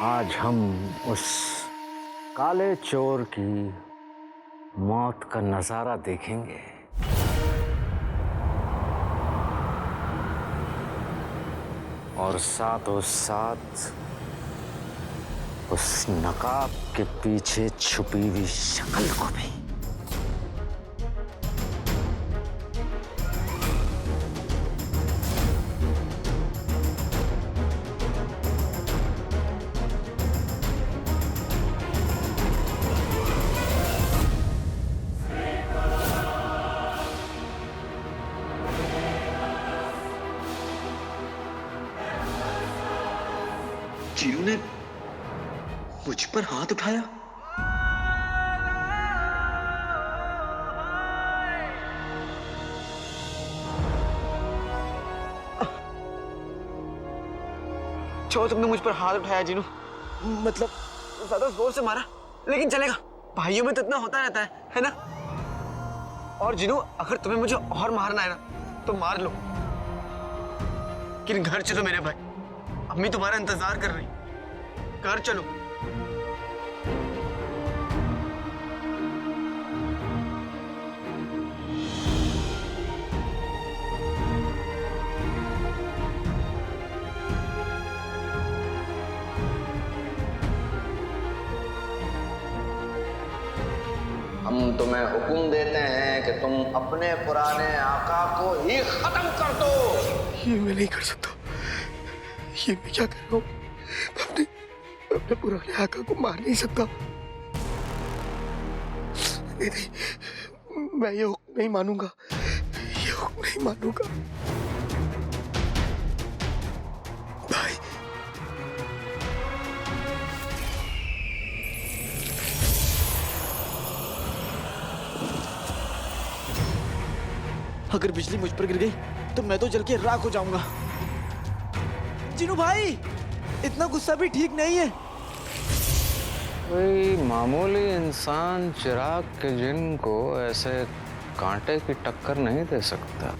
आज हम उस काले चोर की मौत का नजारा देखेंगे। और साथों साथ उस नकाब के पीछे छुपी हुई शक्ल को भी। चीनू ने मुझ पर हाथ उठाया। क्यों तुमने मुझ पर हाथ उठाया जीनू? मतलब ज्यादा जोर से मारा, लेकिन चलेगा, भाइयों में तो इतना होता रहता है ना? और जीनू, अगर तुम्हें मुझे और मारना है ना तो मार लो, लेकिन घर चलो मेरे भाई, अम्मी तुम्हारा इंतजार कर रही। घर चलो। हम तुम्हें हुक्म देते हैं कि तुम अपने पुराने आका को ही खत्म कर दो। ये मैं नहीं कर सकता। ये मैं क्या कर रहा हूँ? अपने पुराने आका को मार नहीं सकता। नहीं, मैं ये हुक्म नहीं मानूंगा। ये हुक्म नहीं मानूंगा। भाई, अगर बिजली मुझ पर गिर गई तो मैं तो जल के राख हो जाऊंगा। जीनू भाई, इतना गुस्सा भी ठीक नहीं है। कोई मामूली इंसान चिराग के जिन को ऐसे कांटे की टक्कर नहीं दे सकता।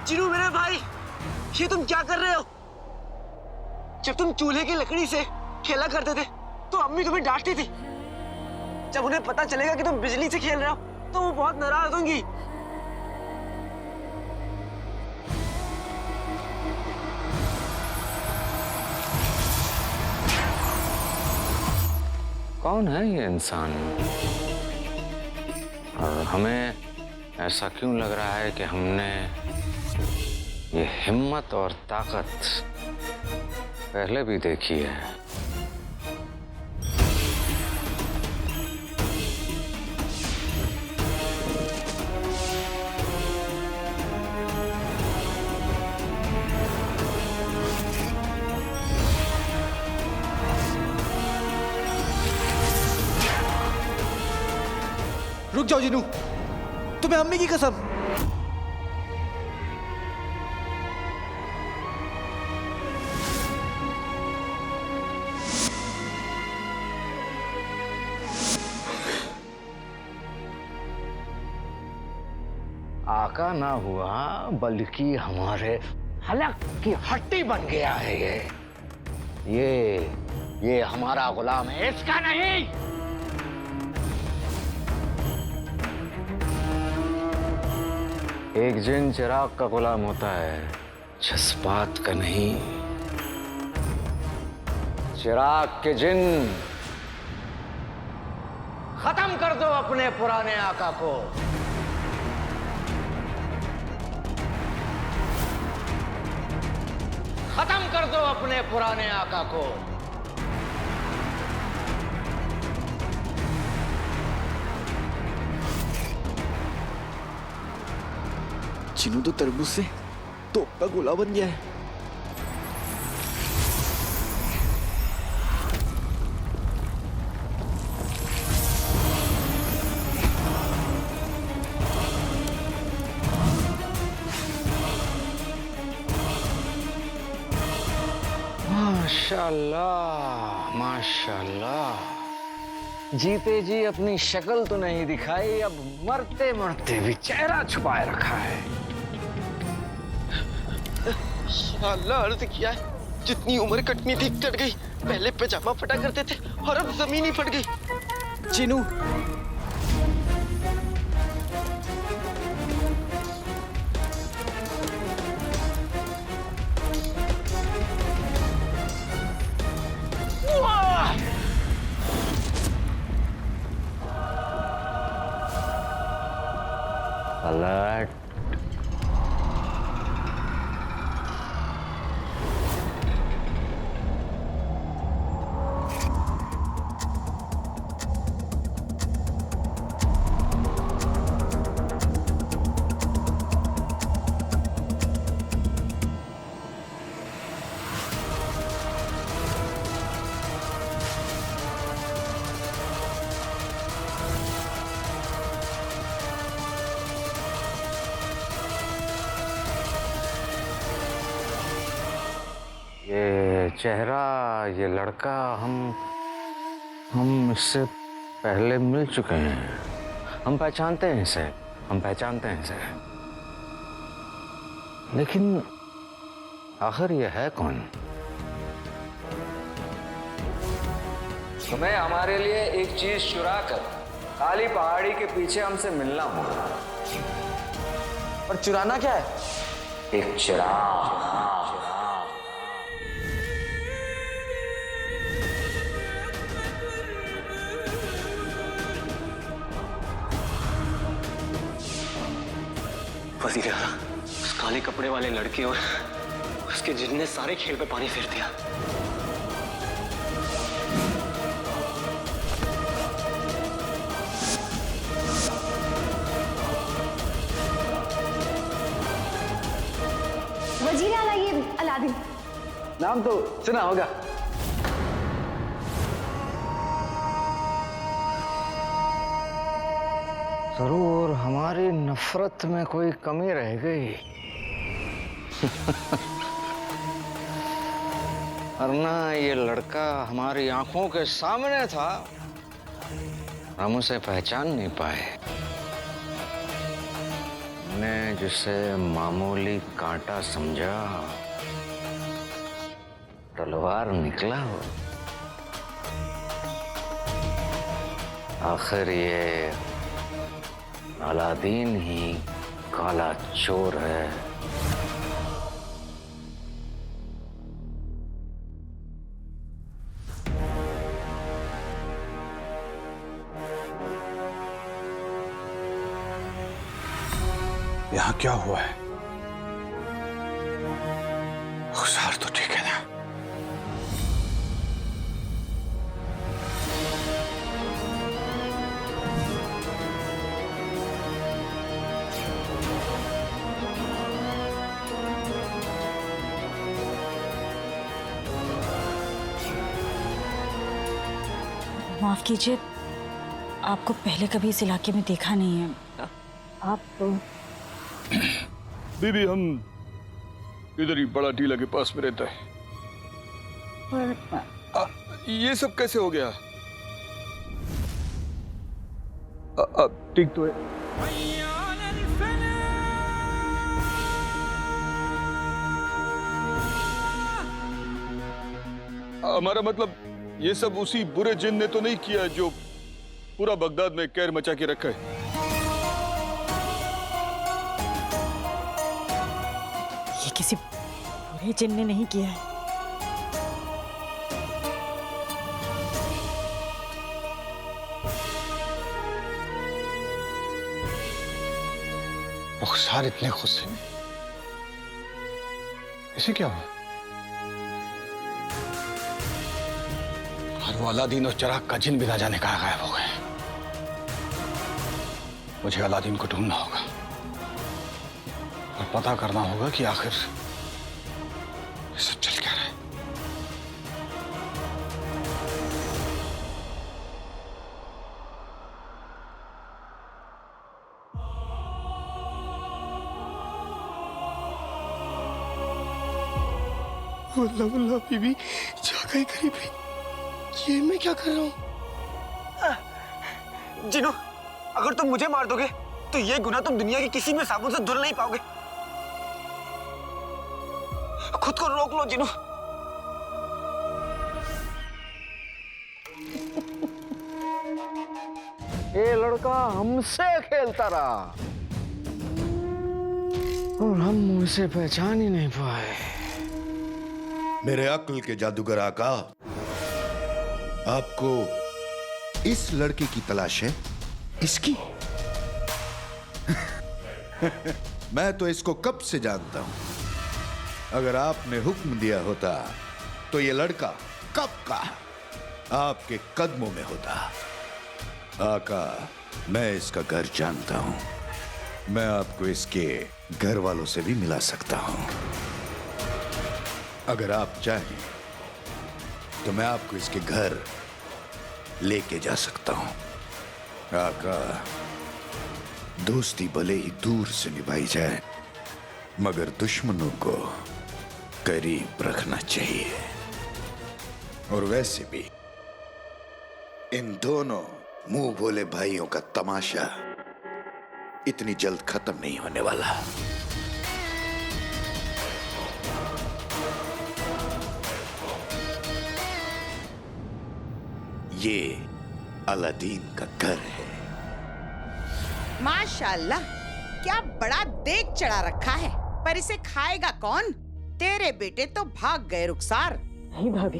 जीनू मेरे भाई, ये तुम क्या कर रहे हो? जब तुम चूल्हे की लकड़ी से खेला करते थे तो अम्मी तुम्हें डांटती थी। जब उन्हें पता चलेगा कि तुम बिजली से खेल रहे हो तो वो बहुत नाराज होंगी। कौन है ये इंसान? और हमें ऐसा क्यों लग रहा है कि हमने ये हिम्मत और ताकत पहले भी देखी है? रुक जाओ जीनू, तुम्हें अम्मी की कसम। आका ना हुआ बल्कि हमारे हलक की हड्डी बन गया है ये हमारा गुलाम है, इसका नहीं। एक जिन चिराग का गुलाम होता है, जज्बात का नहीं। चिराग के जिन, खत्म कर दो अपने पुराने आका को। खत्म कर दो अपने पुराने आका को। जीनू तो तरबूज से तोप का गोला बन गया है। माशाल्लाह, माशाल्लाह। जीते जी अपनी शक्ल तो नहीं दिखाई, अब मरते मरते भी चेहरा छुपाए रखा है। या अल्लाह, अर्ज किया है जितनी उम्र कटनी थी कट गई। पहले पैजामा फटा करते थे और अब जमीन ही फट गई। जीनू, अलर्ट। ये चेहरा, ये लड़का, हम इससे पहले मिल चुके हैं। हम पहचानते हैं इसे, हम पहचानते हैं इसे। लेकिन आखिर ये है कौन? तुम्हें हमारे लिए एक चीज चुरा कर काली पहाड़ी के पीछे हमसे मिलना होगा। और चुराना क्या है? एक चिराग। वजीर आला, उस काले कपड़े वाले लड़के और उसके जिन ने सारे खेल पे पानी फेर दिया। वजीर आला, ये अलादीन। नाम तो सुना होगा। जरूर हमारी नफरत में कोई कमी रह गई। वरना ये लड़का हमारी आंखों के सामने था, हम उसे पहचान नहीं पाए। हमने जिसे मामूली कांटा समझा, तलवार निकला हो। आखिर ये अलादीन ही काला चोर है। यहाँ क्या हुआ है? खुशार तो ठीक है ना? माफ कीजिए, आपको पहले कभी इस इलाके में देखा नहीं है। आप बीबी, हम इधर ही बड़ा टीला के पास में रहता है। पर ये सब कैसे हो गया? अब ठीक तो है। हमारा मतलब ये सब उसी बुरे जिन ने तो नहीं किया जो पूरा बगदाद में कहर मचा के रखा है। ये किसी बुरे जिन ने नहीं किया है। रुखसार इतने गुस्से में, इसे क्या हुआ? और वो अलादीन और चिराग का जिन भी ना जाने कहाँ गायब हो गए। मुझे अलादीन को ढूंढना होगा और पता करना होगा कि आखिर ये सब चल क्या रहा है। वल्लाह वल्लाह बीबी, जा गई करीबी। ये मैं क्या कर रहा हूँ? जीनू, अगर तुम मुझे मार दोगे तो ये गुनाह तुम दुनिया की किसी भी साबुन से धुल नहीं पाओगे। खुद को रोक लो जिनू। ये लड़का हमसे खेलता रहा और हम उसे पहचान ही नहीं पाए। मेरे अक्ल के जादूगर आका, आपको इस लड़के की तलाश है? इसकी? मैं तो इसको कब से जानता हूं। अगर आपने हुक्म दिया होता तो ये लड़का कब का आपके कदमों में होता। आका, मैं इसका घर जानता हूं। मैं आपको इसके घर वालों से भी मिला सकता हूं। अगर आप चाहें तो मैं आपको इसके घर लेके जा सकता हूं। आका, दोस्ती भले ही दूर से निभाई जाए, मगर दुश्मनों को करीब रखना चाहिए। और वैसे भी इन दोनों मुंह भोले भाइयों का तमाशा इतनी जल्द खत्म नहीं होने वाला। ये अलादीन का घर है। माशाल्लाह, क्या बड़ा देग चढ़ा रखा है, पर इसे खाएगा कौन? तेरे बेटे तो भाग गए रुखसार। नहीं भाभी,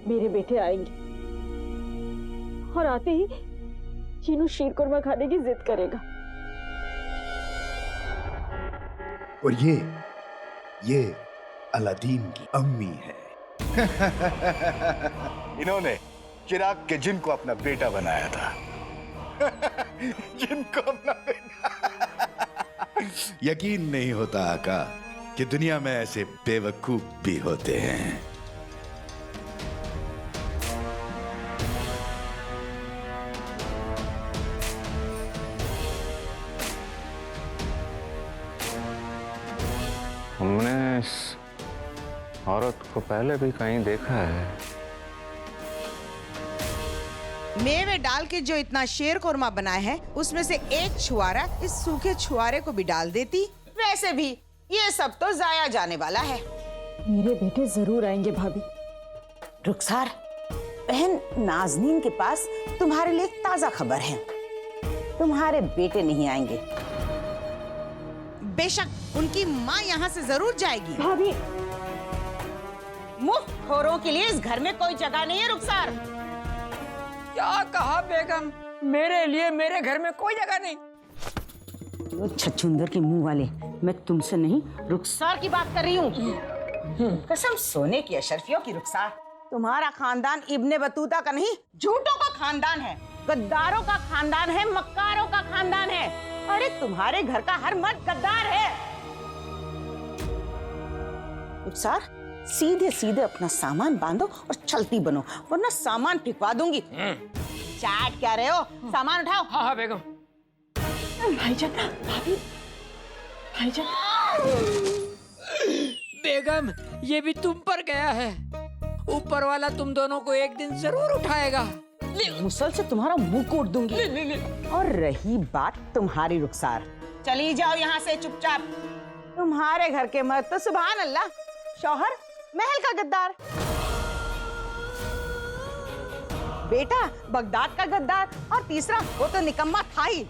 मेरे बेटे आएंगे और आते ही चीनू शीर कुरमा खाने की जिद करेगा। और ये अलादीन की अम्मी है। इन्होंने चिराग के जिन को अपना बेटा बनाया था। जिनको अपना बेटा। यकीन नहीं होता आका कि दुनिया में ऐसे बेवकूफ भी होते हैं। हमने इस औरत को पहले भी कहीं देखा है। मेवे डाल के जो इतना शेर कुरमा बनाए है, उसमें से एक छुआरा इस सूखे छुआरे को भी डाल देती। वैसे भी ये सब तो जाया जाने वाला है। मेरे बेटे जरूर आएंगे भाभी। रुखसार, बहन नाजनीन के पास तुम्हारे लिए एक ताजा खबर है। तुम्हारे बेटे नहीं आएंगे। बेशक उनकी माँ यहाँ से जरूर जाएगी। भाभी, मुफ्तखोरों के लिए इस घर में कोई जगह नहीं है रुखसार। क्या कहा बेगम? मेरे लिए मेरे घर में कोई जगह नहीं। वो छछूंदर के मुंह वाले, मैं तुमसे नहीं रुखसार की बात कर रही हूँ। कसम सोने की अशरफियों की रुखसार, तुम्हारा खानदान इब्ने बतूता का नहीं, झूठों का खानदान है, गद्दारों का खानदान है, मक्कारों का खानदान है। अरे तुम्हारे घर का हर मर्द गद्दार है। रुखसार, सीधे सीधे अपना सामान बांधो और चलती बनो, वरना सामान फेंकवा दूंगी। चाट क्या रहे हो? सामान उठाओ। हाँ हाँ बेगम। भाईजान, भाभी, भाईजान। बेगम, ये भी तुम पर गया है। ऊपर वाला तुम दोनों को एक दिन जरूर उठाएगा। मुसल से तुम्हारा मुंह कोड़ दूंगी। और रही बात तुम्हारी रुखसार, चली जाओ यहाँ से चुपचाप। तुम्हारे घर के मर्द तो सुभान अल्लाह, शौहर महल का गद्दार, बेटा बगदाद का गद्दार, और तीसरा वो तो निकम्मा था ही।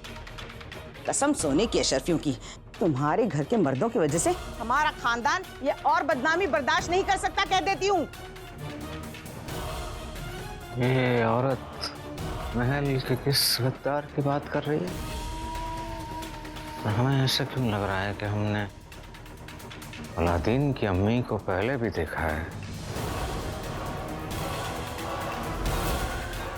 कसम सोने की अशरफियों की, तुम्हारे घर के मर्दों की वजह से हमारा खानदान ये और बदनामी बर्दाश्त नहीं कर सकता, कह देती हूँ। ये औरत महल के किस गद्दार की बात कर रही है? हमें ऐसा क्यों लग रहा है कि हमने अलादीन की अम्मी को पहले भी देखा है।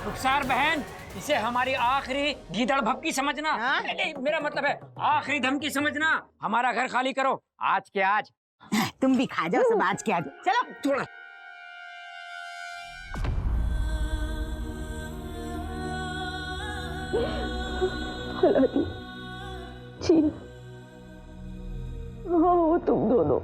रुखसार बहन, इसे हमारी आखिरी गीदड़ भपकी समझना। नहीं, मेरा मतलब है आखिरी धमकी समझना। हमारा घर खाली करो आज के आज। तुम भी खा जाओ सब आज के आज। चलो थोड़ा अलादीन, चीन, हाँ वो तुम दोनों।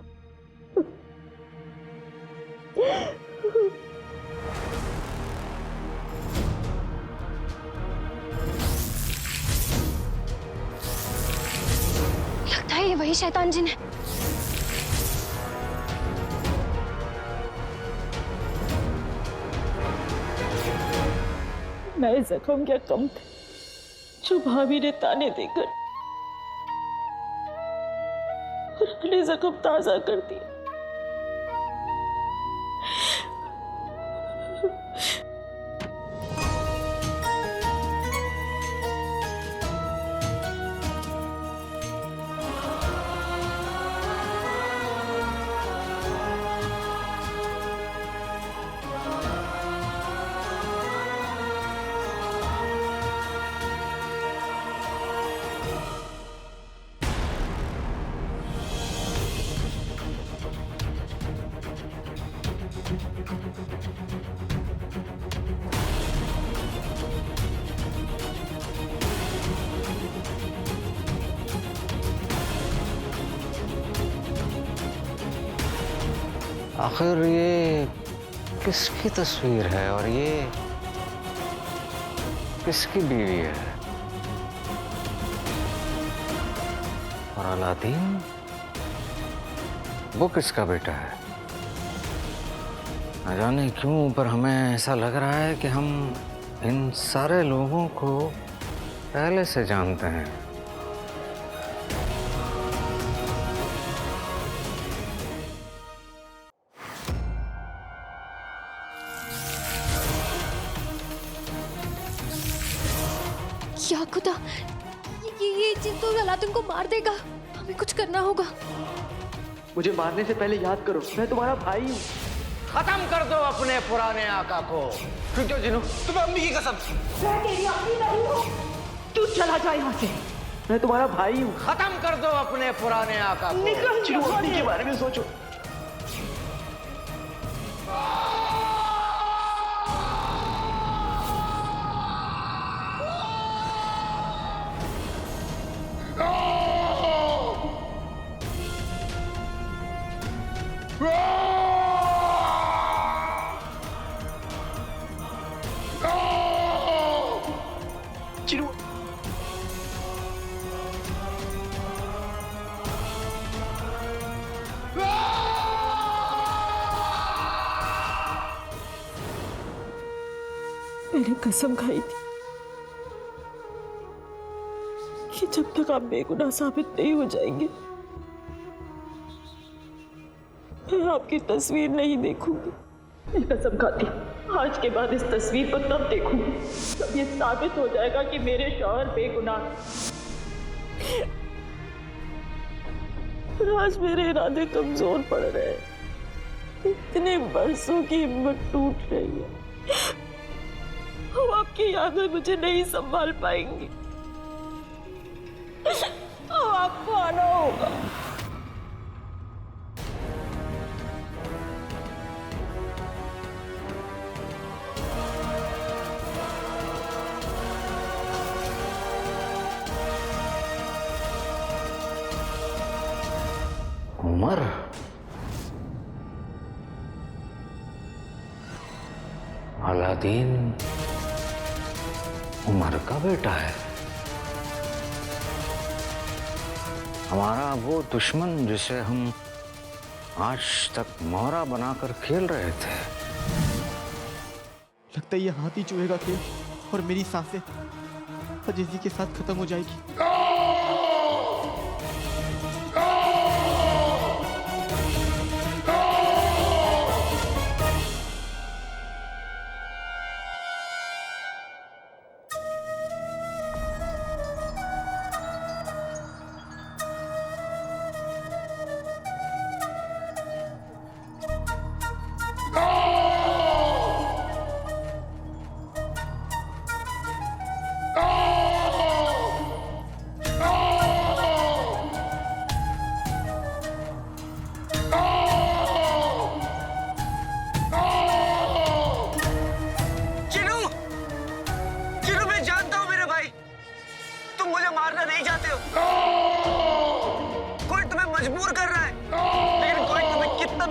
लगता है ये वही शैतान जिन है। नए जख्म क्या कम थे जो भाभी ने ताने देकर पुराने जख्म ताजा कर दिया। आखिर ये किसकी तस्वीर है और ये किसकी बीवी है? और अलादीन वो किसका बेटा है? न जाने क्यों पर हमें ऐसा लग रहा है कि हम इन सारे लोगों को पहले से जानते हैं। क्या खुदा, ये चीज तो अलादीन को मार देगा। हमें कुछ करना होगा। मुझे मारने से पहले याद करो, मैं तुम्हारा भाई हूँ। खत्म कर दो अपने पुराने आका को। रुक जाओ जिनू, तुम्हें अम्मी की कसम। मैं तेरी अम्मी नहीं हूँ। तू चला जा यहाँ से। मैं तुम्हारा भाई हूँ। खत्म कर दो अपने पुराने आका को। निकल जिनू, अम्मी के बारे में सोचो। जिनू, मैंने कसम खाई थी कि जब तक आप बेगुनाह साबित नहीं हो जाएंगे मैं आपकी तस्वीर नहीं देखूंगी। मैं कसम खाती आज के बाद इस तस्वीर को तब देखूंगी जब ये साबित हो जाएगा कि मेरे शौहर बेगुनाह। आज मेरे इरादे कमजोर पड़ रहे हैं। इतने बरसों की हिम्मत टूट रही है। अब आपकी यादें मुझे नहीं संभाल पाएंगी। अब आपको आना होगा। उमर, अलादीन उमर का बेटा है। हमारा वो दुश्मन जिसे हम आज तक मोहरा बनाकर खेल रहे थे। लगता है ये हाथी चूहेगा खेल और मेरी सांसें अजीजी के साथ खत्म हो जाएगी।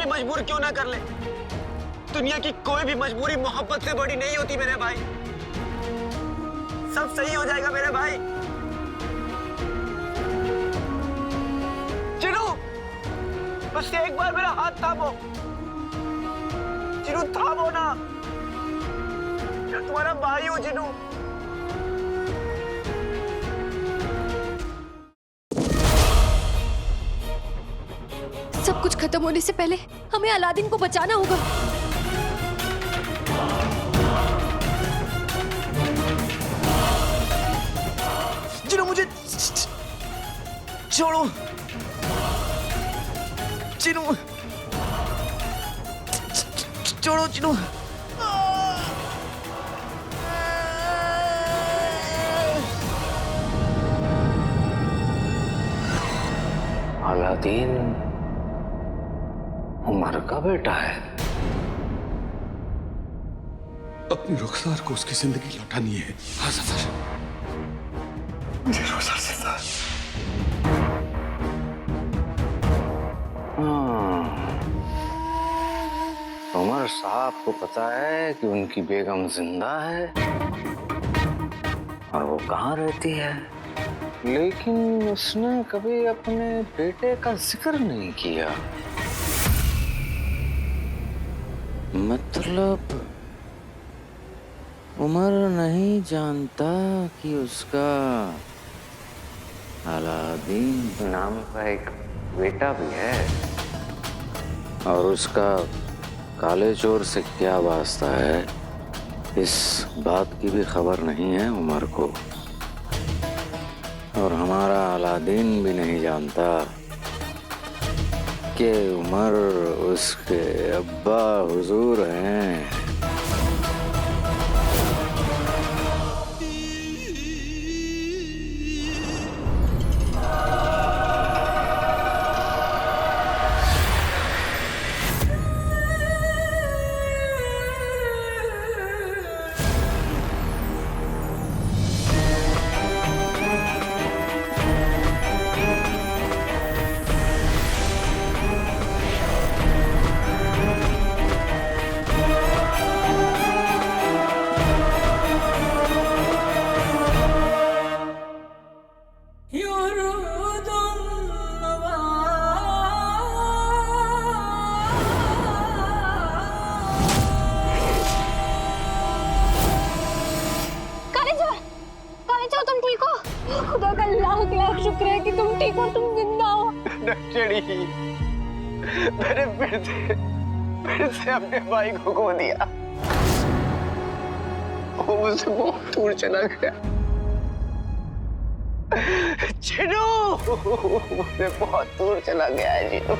मजबूर क्यों ना कर ले, दुनिया की कोई भी मजबूरी मोहब्बत से बड़ी नहीं होती मेरे भाई। सब सही हो जाएगा मेरे भाई। चिनू, बस एक बार मेरा हाथ थामो। चिनू थामो ना, मैं तुम्हारा भाई हूँ जिनू। सब कुछ खत्म होने से पहले हमें अलादीन को बचाना होगा। जिनू मुझे छोड़ो। जिनू छोड़ो जिनू। अलादीन उमर का बेटा है। अपनी रुखसार को उसकी जिंदगी लौटानी है। हाँ सफर, मुझे रुखसार से उमर साहब को पता है कि उनकी बेगम जिंदा है और वो कहाँ रहती है, लेकिन उसने कभी अपने बेटे का जिक्र नहीं किया। मतलब उमर नहीं जानता कि उसका अलादीन नाम का एक बेटा भी है, और उसका काले चोर से क्या वास्ता है, इस बात की भी खबर नहीं है उमर को। और हमारा अलादीन भी नहीं जानता कि उमर उसके अब्बा हुजूर हैं। शुक्र है कि तुम ठीक हो, तुम जिंदा हो। नक्शड़ी, मैंने फिर से अपने भाई को खो दिया। वो मुझसे बहुत दूर चला गया। जिनू, मुझसे बहुत दूर चला गया है जिनू।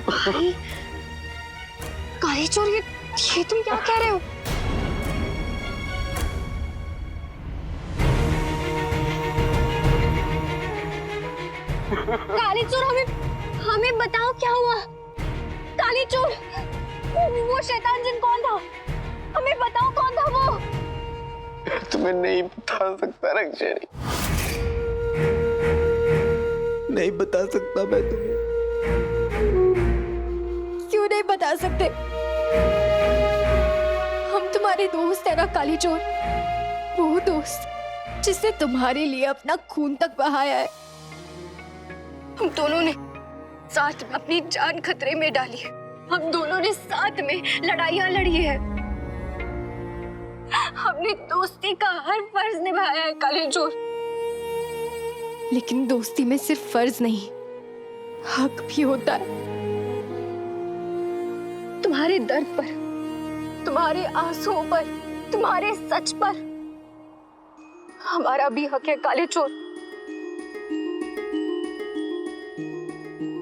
भाई, काली चोर, ये तुम क्या कह रहे हो? काली चोर, हमें बताओ क्या हुआ? काली चोर, वो शैतान जिन कौन था? हमें बताओ कौन था वो? तुम्हें नहीं बता सकता रक्षणी, नहीं बता सकता मैं तुम्हें। क्यों नहीं बता सकते? हम तुम्हारे दोस्त है ना काली चोर, वो दोस्त जिसने तुम्हारे लिए अपना खून तक बहाया है। हम दोनों ने साथ में अपनी जान खतरे में डाली है। हम दोनों ने साथ में लड़ाइयां लड़ी है। हमने दोस्ती का हर फर्ज निभाया है काली चोर। लेकिन दोस्ती में सिर्फ फर्ज नहीं, हक भी होता है। तुम्हारे दर्द पर, तुम्हारे आंसुओं पर, तुम्हारे सच पर हमारा भी हक है काले चोर।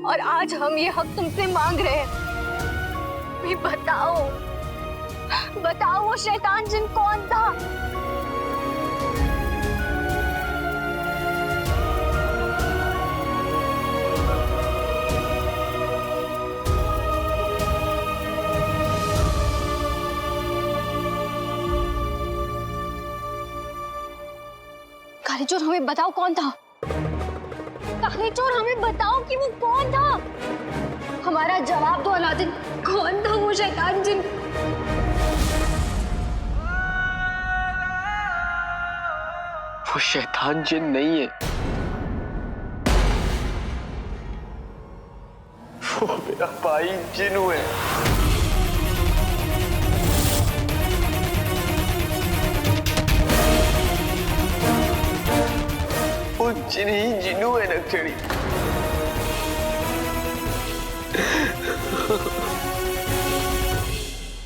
और आज हम ये हक तुमसे मांग रहे हैं। भी बताओ, बताओ वो शैतान जिन कौन था? काली चोर, हमें बताओ कौन था? काली चोर, हमें बताओ कि वो कौन था? हमारा जवाब दो अलादीन, कौन था वो शैतान जिन? वो शैतान जिन नहीं है, वो मेरा भाई जिनू है। वो जिन ही जिनू है नक्सड़ी।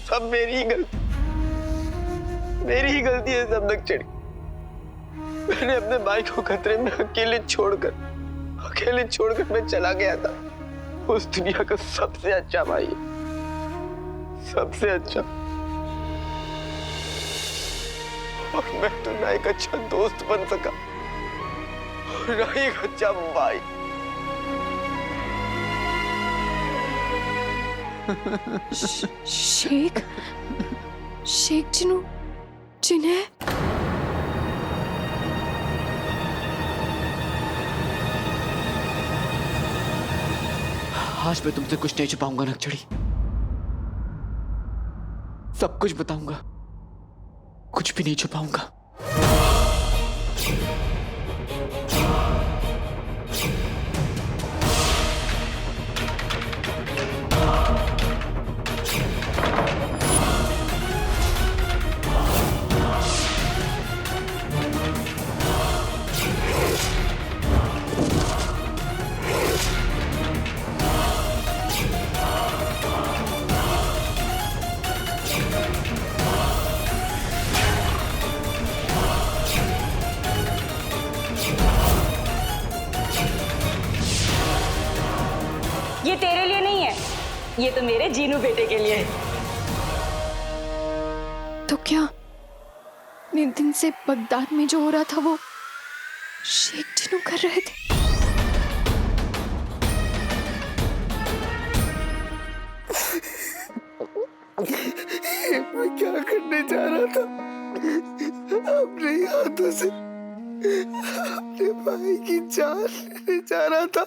सब मेरी ही गलती है सब नक्सड़ी। मैंने अपने भाई को खतरे में अकेले छोड़कर मैं चला गया था। उस दुनिया का सबसे अच्छा भाई है, सबसे अच्छा। और मैं तो ना एक अच्छा दोस्त बन सका और ना ही एक अच्छा भाई। शेख जिनू जिन्हें आज मैं तुमसे कुछ नहीं छुपाऊंगा नक्सड़ी, सब कुछ बताऊंगा, कुछ भी नहीं छुपाऊंगा। ये तेरे लिए नहीं है, ये तो मेरे जीनू बेटे के लिए है। तो क्या इतने दिन से बगदाद में जो हो रहा था वो शेख जिनू कर रहे थे? मैं क्या करने जा रहा था? अपने हाथों से अपने भाई की जान लेने जा रहा था।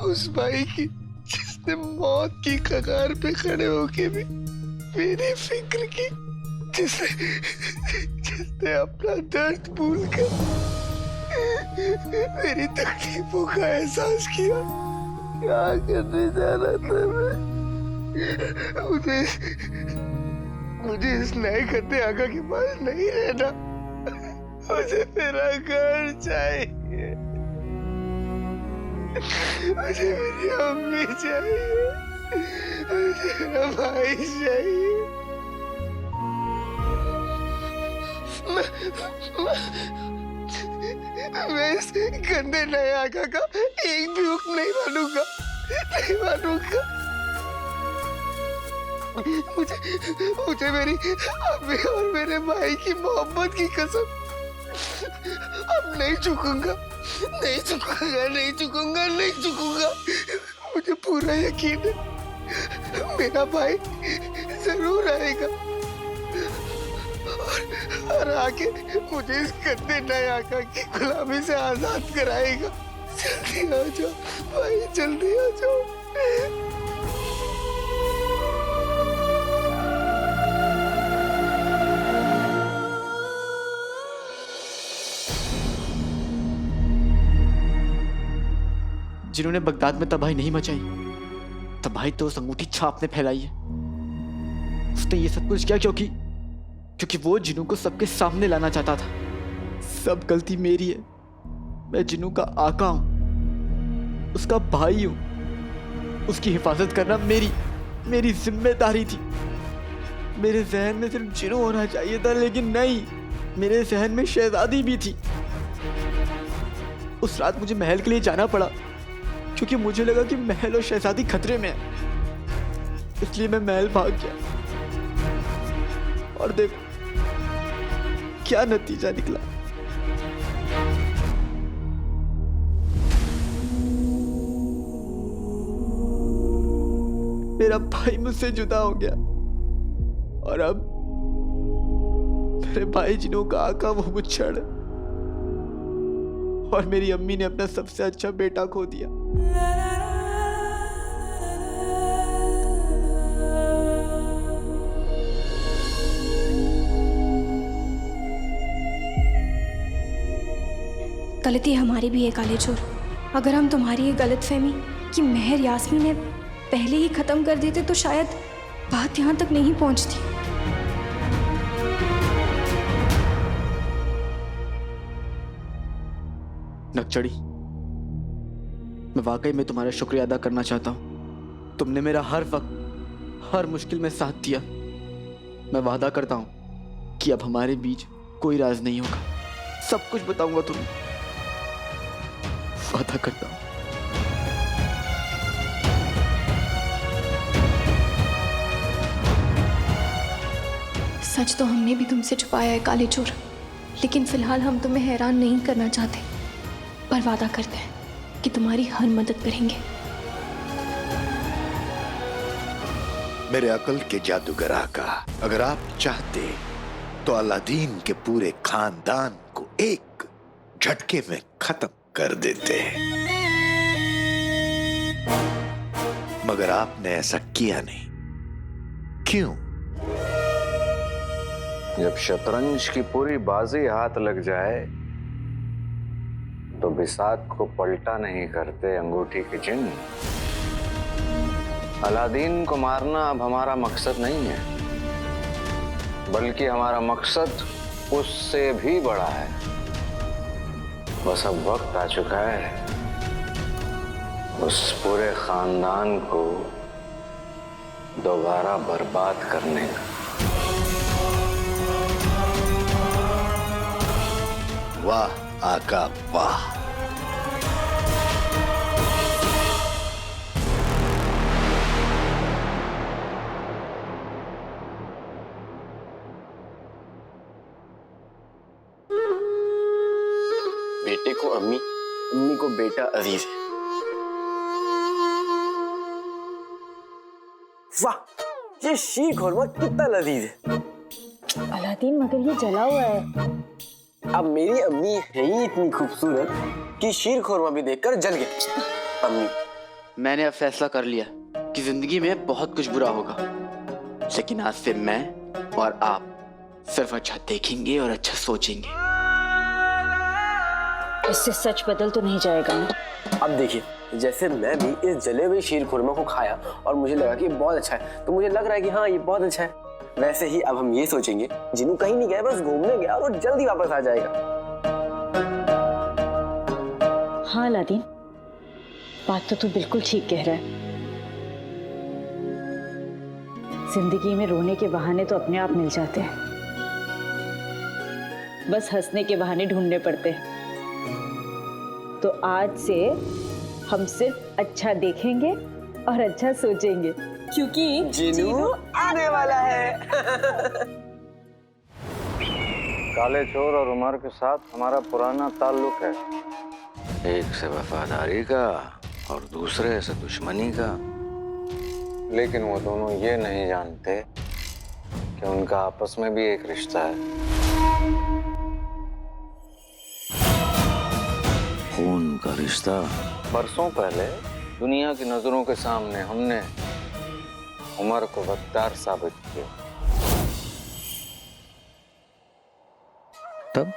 उस भाई की जिसने मौत की कगार पे खड़े होके भी मेरी फिक्र की, जिसने अपना दर्द भूलकर मेरी तकलीफों का एहसास किया। क्या करने जा रहा था मैं? मुझे इस नए खत्ते आका के पास नहीं रहना। मुझे मेरा घर चाहिए, मुझे मेरी अम्मी चाहिए, मुझे मेरा भाई चाहिए। मैं इस गंदे नए आका का एक भी हुक्म नहीं मानूंगा, नहीं मानूंगा। मुझे मेरी अम्मी और मेरे भाई की मोहब्बत की कसम, अब नहीं झुकूंगा, नहीं झुकूंगा, नहीं झुकूंगा, नहीं झुकूंगा। मुझे पूरा यकीन है मेरा भाई जरूर आएगा और आके मुझे इस गंदे नए आका की गुलामी से आजाद कराएगा। जल्दी आ जाओ भाई, जल्दी आ जाओ। जिन्होंने बगदाद में तबाही नहीं मचाई, तबाही तो उस अंगूठी छाप ने फैलाई है। उसने ये सब कुछ किया क्योंकि वो जिन्नू को सबके सामने लाना चाहता था। सब गलती मेरी है। मैं जिन्नू का आका हूं, उसका भाई हूं। उसकी हिफाजत करना मेरी जिम्मेदारी थी। मेरे जहन में सिर्फ जिन्नू होना चाहिए था, लेकिन नहीं, मेरे जहन में शहजादी भी थी। उस रात मुझे महल के लिए जाना पड़ा क्योंकि मुझे लगा कि महल और शहजादी खतरे में है, इसलिए मैं महल भाग गया। और देखो क्या नतीजा निकला। मेरा भाई मुझसे जुदा हो गया और अब मेरे भाई जिन्हों का आका वो मुझछड़, और मेरी अम्मी ने अपना सबसे अच्छा बेटा खो दिया। गलती हमारी भी है काले चोर। अगर हम तुम्हारी ये गलतफहमी कि मेहर यास्मीन है पहले ही खत्म कर देते तो शायद बात यहाँ तक नहीं पहुँचती। नकचड़ी, मैं वाकई में तुम्हारा शुक्रिया अदा करना चाहता हूँ। तुमने मेरा हर वक्त हर मुश्किल में साथ दिया। मैं वादा करता हूँ कि अब हमारे बीच कोई राज नहीं होगा। सब कुछ बताऊंगा तुम्हें, वादा करता हूँ। सच तो हमने भी तुमसे छुपाया है काले चोर, लेकिन फिलहाल हम तुम्हें हैरान नहीं करना चाहते, पर वादा करते हैं कि तुम्हारी हर मदद करेंगे। मेरे अकल के जादूगर आका, अगर आप चाहते तो अलादीन के पूरे खानदान को एक झटके में खत्म कर देते, मगर आपने ऐसा किया नहीं। क्यों? जब शतरंज की पूरी बाजी हाथ लग जाए तो बिसात को पलटा नहीं करते अंगूठी के चिन्ह। अलादीन को मारना अब हमारा मकसद नहीं है, बल्कि हमारा मकसद उससे भी बड़ा है। बस अब वक्त आ चुका है उस पूरे खानदान को दोबारा बर्बाद करने का। वाह आका वाह। बेटे को अम्मी, अम्मी को बेटा अजीज है। वाह, ये शीर खोरमा कितना लजीज है। अलादीन मगर ये जला हुआ है। अब मेरी अम्मी है ही इतनी खूबसूरत कि शीर खोरमा भी देखकर जल गए। अम्मी, मैंने अब फैसला कर लिया कि जिंदगी में बहुत कुछ बुरा होगा, लेकिन आज से मैं और आप सिर्फ अच्छा देखेंगे और अच्छा सोचेंगे। इससे सच बदल तो नहीं जाएगा ना? अब देखिए, जैसे मैं भी इस जले हुए शीर खुरमा को खाया और मुझे लगा कि बहुत अच्छा है, तो मुझे लग रहा है कि हाँ ये बहुत अच्छा है। वैसे ही अब हम ये सोचेंगे जिन्नू कहीं नहीं गया, बस घूमने गया और जल्दी वापस आ जाएगा। हाँ अलादीन, बात तो तू बिल्कुल ठीक कह रहा है। जिंदगी में रोने के बहाने तो अपने आप मिल जाते हैं, बस हंसने के बहाने ढूंढने पड़ते हैं। तो आज से हम सिर्फ अच्छा देखेंगे और अच्छा सोचेंगे, क्योंकि जिन्नू आने वाला है। काले चोर और उमर के साथ हमारा पुराना ताल्लुक है, एक से वफादारी का और दूसरे से दुश्मनी का। लेकिन वो दोनों ये नहीं जानते कि उनका आपस में भी एक रिश्ता है, खून का रिश्ता। बरसों पहले दुनिया की नजरों के सामने हमने उमर को गद्दार साबित किया, तब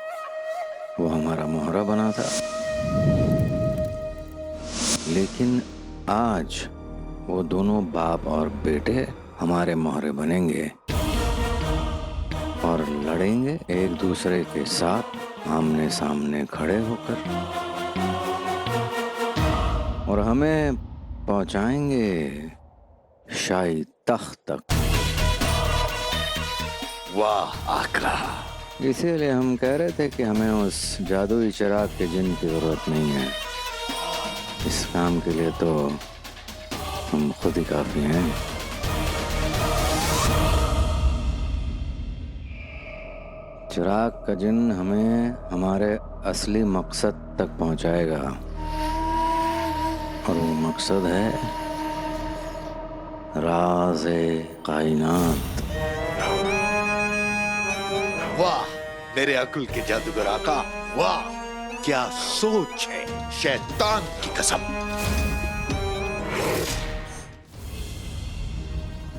वो हमारा मोहरा बना था। लेकिन आज वो दोनों बाप और बेटे हमारे मोहरे बनेंगे और लड़ेंगे एक दूसरे के साथ आमने सामने खड़े होकर, और हमें पहुंचाएंगे शाही तख्त तक। वाह आका। इसीलिए हम कह रहे थे कि हमें उस जादुई चिराग के जिन की जरूरत नहीं है। इस काम के लिए तो हम खुद ही काफी हैं। चिराग का जिन हमें हमारे असली मकसद तक पहुंचाएगा, और वो मकसद है राज़-ए-कायनात। वाह मेरे अक्ल के जादूगर आका, वाह क्या सोच है, शैतान की कसम।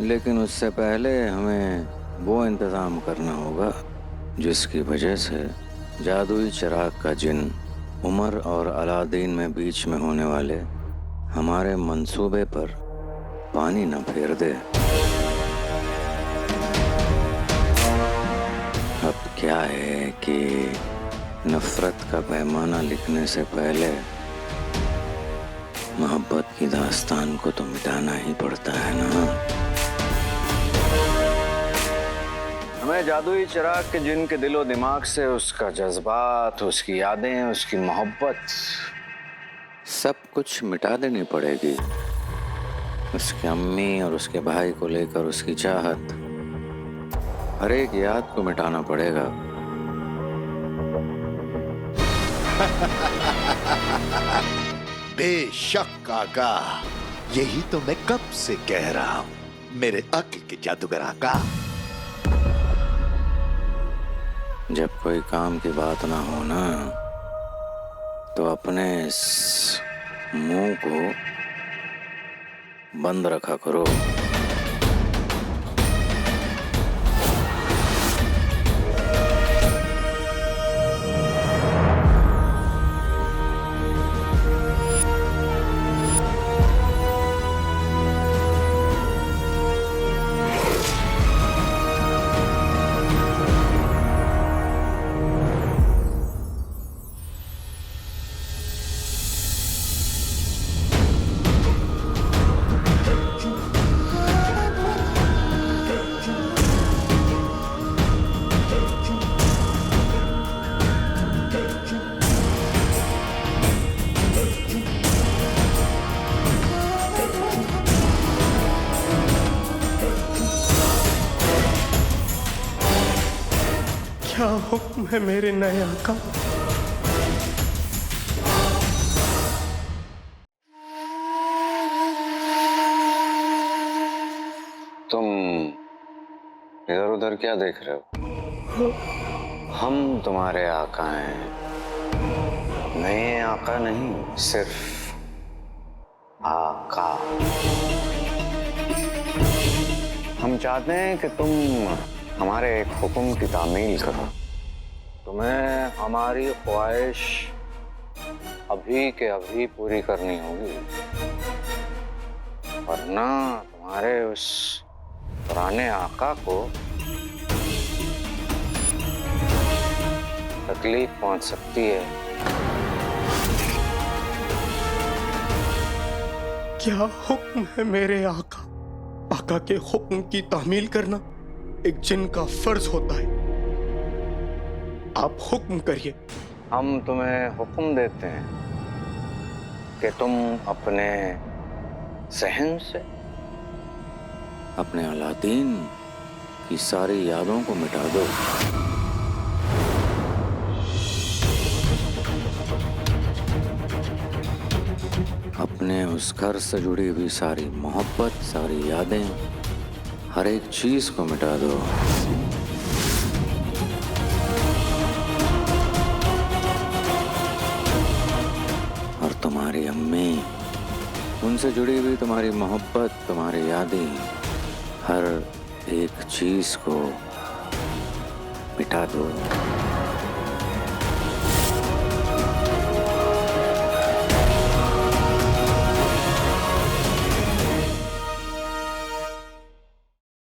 लेकिन उससे पहले हमें वो इंतजाम करना होगा जिसकी वजह से जादुई चिराग का जिन उमर और अलादीन में बीच में होने वाले हमारे मंसूबे पर पानी न फेर दे। अब क्या है कि नफरत का पैमाना लिखने से पहले मोहब्बत की दास्तान को तो मिटाना ही पड़ता है ना। हमें जादुई चिराग के जिनके दिलो दिमाग से उसका जज्बात, उसकी यादें, उसकी मोहब्बत सब कुछ मिटा देनी पड़ेगी। उसकी अम्मी और उसके भाई को लेकर उसकी चाहत, हर एक याद को मिटाना पड़ेगा। बेशक काका, यही तो मैं कब से कह रहा हूं मेरे अक्ल के जादूगर आका। जब कोई काम की बात ना हो ना, तो अपने इस मुंह को बंद रखा करो। क्या हुक्म है मेरे नए आका? तुम इधर उधर क्या देख रहे हो? हम तुम्हारे आका हैं। नए आका नहीं, सिर्फ आका। हम चाहते हैं कि तुम हमारे एक हुक्म की तामील करो। तुम्हें हमारी ख्वाहिश अभी के अभी पूरी करनी होगी, वरना तुम्हारे उस पुराने आका को तकलीफ पहुंच सकती है। क्या हुक्म है मेरे आका? आका के हुक्म की तामील करना एक जिन का फर्ज होता है। आप हुक्म करिए। हम तुम्हें हुक्म देते हैं कि तुम अपने ज़हन से अपने अलादीन की सारी यादों को मिटा दो। अपने उस घर से जुड़ी हुई सारी मोहब्बत, सारी यादें, हर एक चीज को मिटा दो। और तुम्हारी अम्मी, उनसे जुड़ी हुई तुम्हारी मोहब्बत, तुम्हारी यादें, हर एक चीज को मिटा दो।